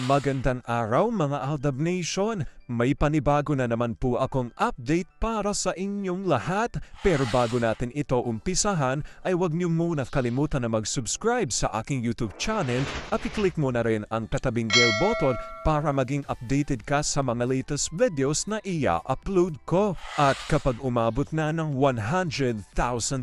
Magandang araw mga Aldab Nation! May panibago na naman po akong update para sa inyong lahat. Pero bago natin ito umpisahan ay huwag niyo muna kalimutan na mag-subscribe sa aking YouTube channel at i-click mo na rin ang katabing bell button para maging updated ka sa mga latest videos na i-upload ko. At kapag umabot na ng 100,000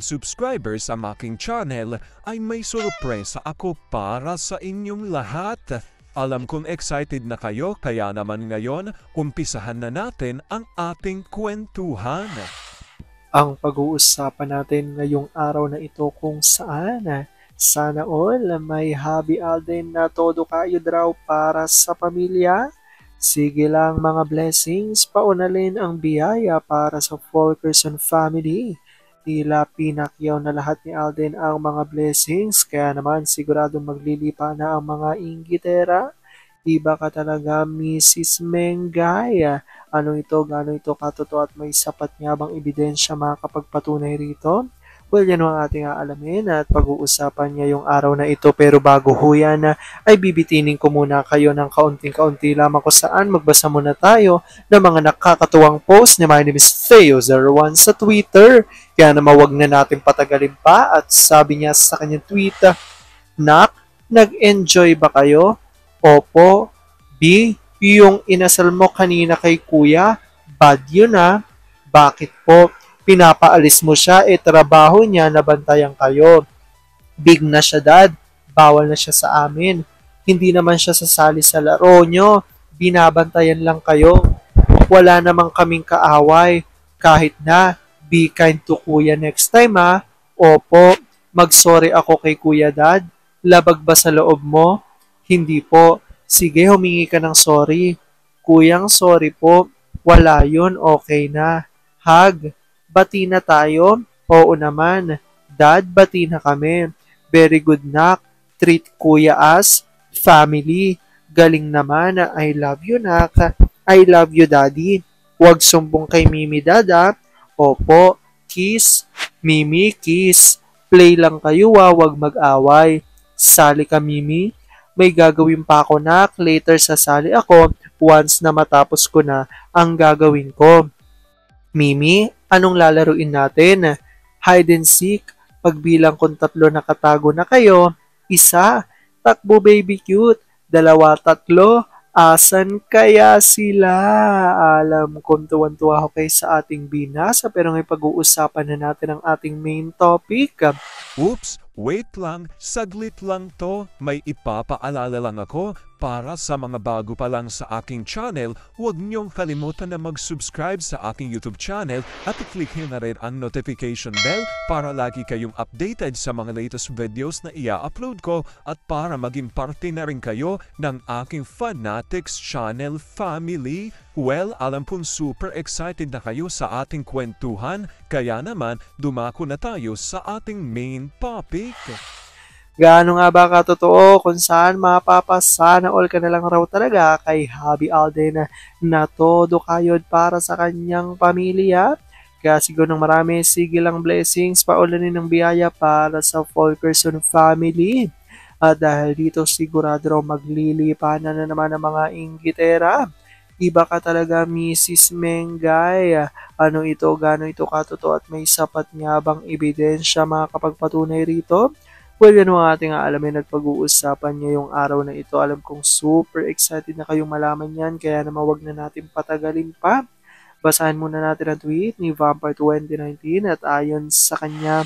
subscribers ang aking channel ay may sorpresa ako para sa inyong lahat. Alam kong excited na kayo kaya naman ngayon, umpisahan na natin ang ating kwentuhan. Ang pag-uusapan natin ngayong araw na ito kung saan sana all may happy Alden na todo kayo draw para sa pamilya. Sige lang mga blessings, paunalin ang biyaya para sa Fulkerson family. Tila pinakyaw na lahat ni Alden ang mga blessings, kaya naman siguradong maglilipa na ang mga inggitera. Iba ka talaga, Mrs. Mengay. Ano ito, gano'n ito katotoo at may sapat nga bang ebidensya makakapagpatunay rito? Well, yan ang ating aalamin at pag-uusapan ngayong araw na ito. Pero bago ho yan, ay bibitinin ko muna kayo ng kaunting-kaunti lamang kung saan magbasa muna tayo ng mga nakakatuwang post ni My name is Theo01 sa Twitter. Kaya naman wag na natin patagalin pa at sabi niya sa kanyang tweet, Nak, nag-enjoy ba kayo? Opo. B, yung inasal mo kanina kay kuya, bad yun ah. Bakit po? Pinapaalis mo siya, trabaho niya, nabantayan kayo. Big na siya dad, bawal na siya sa amin. Hindi naman siya sasali sa laro nyo, binabantayan lang kayo. Wala namang kaming kaaway, kahit na, be kind to kuya next time ha. Opo, mag-sorry ako kay kuya dad. Labag ba sa loob mo? Hindi po. Sige, humingi ka ng sorry. Kuyang sorry po. Wala yun, okay na. Hug. Bati na tayo? Oo naman. Dad, bati na kami. Very good nak. Treat kuya as family. Galing naman. I love you nak. I love you daddy. Huwag sumbong kay Mimi dada. Opo. Kiss. Mimi, kiss. Play lang kayo wag mag-away. Sali ka Mimi. May gagawin pa ako nak. Later sasali ako once na matapos ko na ang gagawin ko. Mimi, anong lalaruin natin? Hide and seek. Pagbilang kong 3 nakatago na kayo. 1, takbo baby cute. 2, 3, asan kaya sila? Alam kong tuwan-tuwa ako kayo sa ating binasa pero ngayon pag-uusapan na natin ang ating main topic. Oops! Wait lang, saglit lang to. May ipapaalala lang ako para sa mga bago pa lang sa aking channel. Huwag niyong kalimutan na mag-subscribe sa aking YouTube channel at i-click nyo na rin ang notification bell para lagi kayong updated sa mga latest videos na i-upload ko at para maging parte na rin kayo ng aking Fanatics channel family. Well, alam pong super excited na kayo sa ating kwentuhan, kaya naman dumako na tayo sa ating main topic. Gaano nga ba katotoo kung saan mapapasana all ka na lang raw talaga kay Habi Alden na todo kayod para sa kanyang pamilya? Kaya siguro ng marami, sige lang blessings, paulanin ng biyaya para sa Fulkerson family. At dahil dito sigurado raw maglilipanan na naman ang mga inggitera. Iba ka talaga, Mrs. Mengay. Ano ito, gano ito katotoo at may sapat nga bang ebidensya makakapagpatunay rito? Well, yan ang ating aalamin at pag-uusapan ngayong araw na ito. Alam kong super excited na kayong malaman yan, kaya naman wag na natin patagalin pa. Basahin muna natin ang tweet ni Vampire 2019 at ayon sa kanya,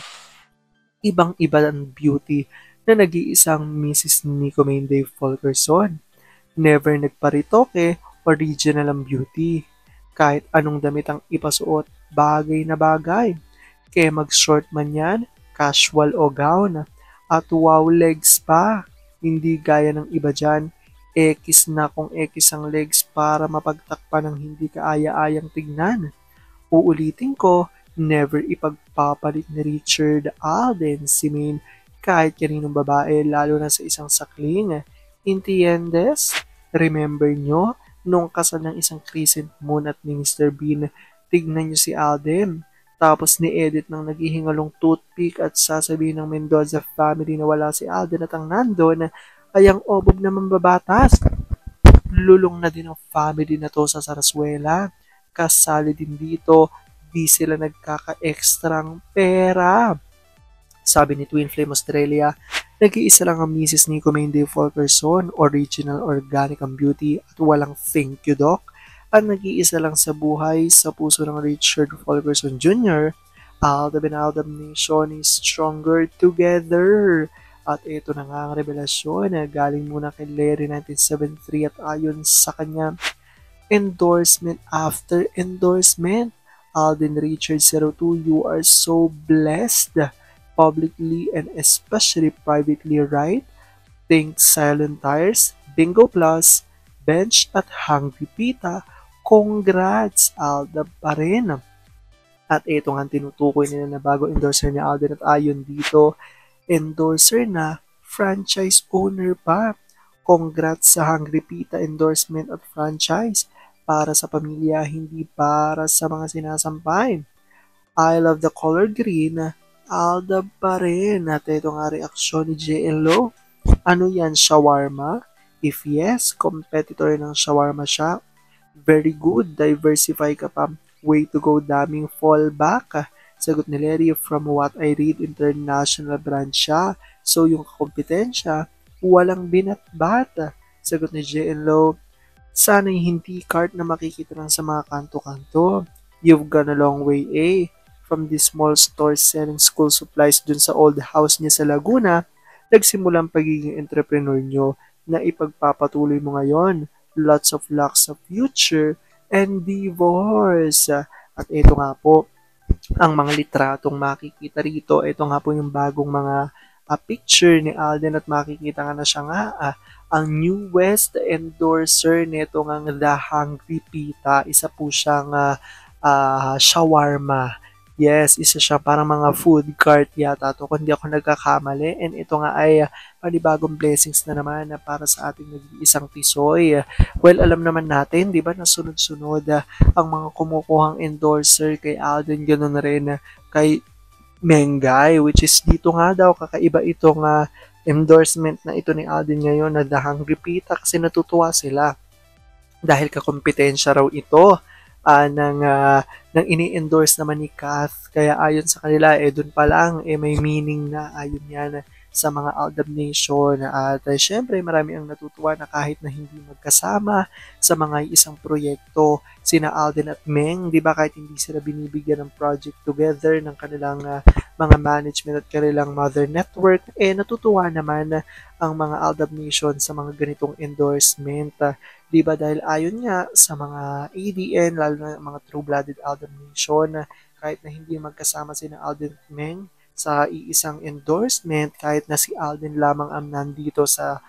ibang-iba ang beauty na nag-iisang Mrs. Nico Mainday Fulkerson. Never nagparitoke, original ang beauty. Kahit anong damit ang ipasuot, bagay na bagay. Kaya mag-short man yan, casual o gown. At wow legs pa. Hindi gaya ng iba dyan. X na kung X ang legs para mapagtakpan ng hindi kaaya-ayang tignan. Uulitin ko, never ipagpapalit ni Richard Alden si Maine kahit kaninong babae lalo na sa isang sakling. Entiendes? Remember nyo? Nung kasal ng isang crescent moon at ni Mr. Bean, tignan nyo si Alden. Tapos ni Edith nang naghihingalong toothpick at sasabihin ng Mendoza family na wala si Alden at ang nandun ay ang obob na mambabatas. lulong na din ang family na to sa Sarasuela. Kasali din dito, di sila nagkaka-extrang pera. Sabi ni Twin Flame Australia, nag-iisa lang ang Mrs. Nico Mende Fulkerson, original organic ang beauty at walang thank you doc. Ang nag-iisa lang sa buhay sa puso ng Richard Fulkerson Jr., Aldab and Aldab Nation is stronger together. At ito na nga ang revelasyon na galing muna kay Larry 1973 at ayon sa kanya, endorsement after endorsement. Alden Richard 02, you are so blessed, publicly and especially privately, right? Think Silent Tires, Bingo Plus, Bench at Hungry Pita. Congrats, Alda pa rin. At ito nga tinutukoy nila na bago endorser ni Alden at ayon dito, endorser na, franchise owner pa. Congrats sa Hungry Pita endorsement at franchise. Para sa pamilya, hindi para sa mga sinasampay. I love the color green. Alda pa rin. At ito nga reaksyon ni JLO. Ano yan, shawarma? If yes, competitor ng shawarma siya. Very good, diversify ka pa. Way to go, daming fallback. Sagot ni Larry, from what I read, international brand siya. So yung kompetensya, walang binatbat. Sagot ni JLO, sana'y hindi cart na makikita lang sa mga kanto-kanto. You've gone a long way, eh. From the small store selling school supplies dun sa old house niya sa Laguna, nagsimula ang pagiging entrepreneur nyo na ipagpapatuloy mo ngayon. Lots of luck sa future and divorce. At ito nga po, ang mga litratong makikita rito, ito nga po yung bagong mga picture ni Alden at makikita nga na siya nga ang newest endorser nito ng The Hungry Pita. Isa po siyang shawarma. Yes, isa siya parang mga food cart yata to kung di ako nagkakamali. And ito nga ay panibagong blessings na naman na para sa ating nag-iisang tisoy. Well, alam naman natin, di ba, na sunod-sunod ang mga kumukuhang endorser kay Alden, ganoon rin kay Mengay, which is dito nga daw kakaiba itong endorsement na ito ni Alden ngayon na The Hungry Pita kasi natutuwa sila dahil kakompetensya raw ito ng ini-endorse naman ni Kath. Kaya ayon sa kanila, dun pa lang, may meaning na ayon yan sa mga Aldab Nation. At syempre, marami ang natutuwa na kahit na hindi magkasama sa mga isang proyekto, sina Alden at Meng, di ba, kahit hindi sila binibigyan ng project together ng kanilang mga management at kanilang mother network, natutuwa naman ang mga Aldab Nation sa mga ganitong endorsement. Di ba, dahil ayon nga sa mga ADN, lalo na mga true-blooded Aldab Nation, kahit na hindi magkasama sina Alden at Meng sa iisang endorsement, kahit na si Alden lamang ang nandito sa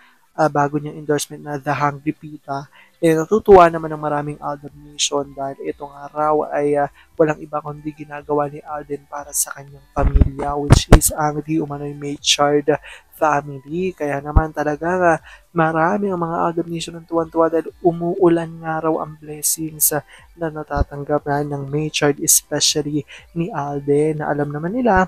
bago niyang endorsement na The Hungry Pita, natutuwa naman ng maraming Aldab Nation dahil itong araw ay walang iba kundi ginagawa ni Alden para sa kanyang pamilya, which is ang di umano'y Maychard family. Kaya naman talaga marami ang mga Aldab Nation ng tuwan-tuwa dahil umuulan nga raw ang blessings na natatanggap ng Maychard, especially ni Alden, na alam naman nila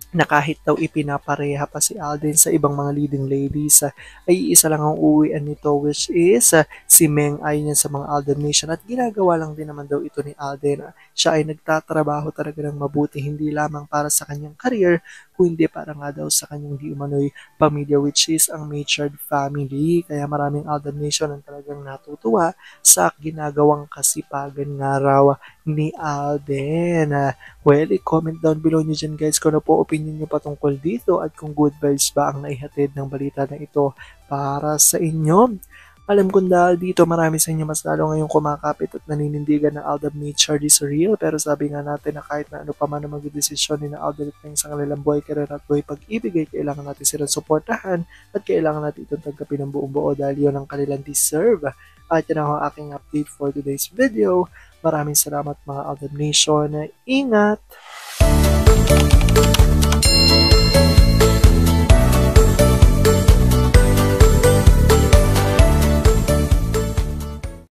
na kahit daw ipinapareha pa si Alden sa ibang mga leading ladies, ay isa lang ang uuwian nito, which is si Meng, ayon yan sa mga Alden Nation. At ginagawa lang din naman daw ito ni Alden. Siya ay nagtatrabaho talaga ng mabuti, hindi lamang para sa kanyang career, kundi para nga daw sa kanyang di umano'y pamilya, which is ang Maychard family. Kaya maraming Alden Nation ang talagang natutuwa sa ginagawang kasipagan nga raw ni Alden. Well, i-comment down below nyo dyan guys kung ano po opinion nyo patungkol dito at kung good vibes ba ang naihatid ng balita na ito para sa inyo. Alam kong dahil dito marami sa inyo mas lalo ngayong kumakapit at naninindigan ng Aldab Maychard is real, pero sabi nga natin na kahit na ano pa man ang magdesisyon ni na Aldab at Meng sa kanilang buhay, career at buhay pag-ibig, ay kailangan natin silang suportahan at kailangan natin itong tanggapin ng buong buo dahil yun ang kanilang deserve. At yun ang aking update for today's video. Maraming salamat mga Aldab Nation. Ingat!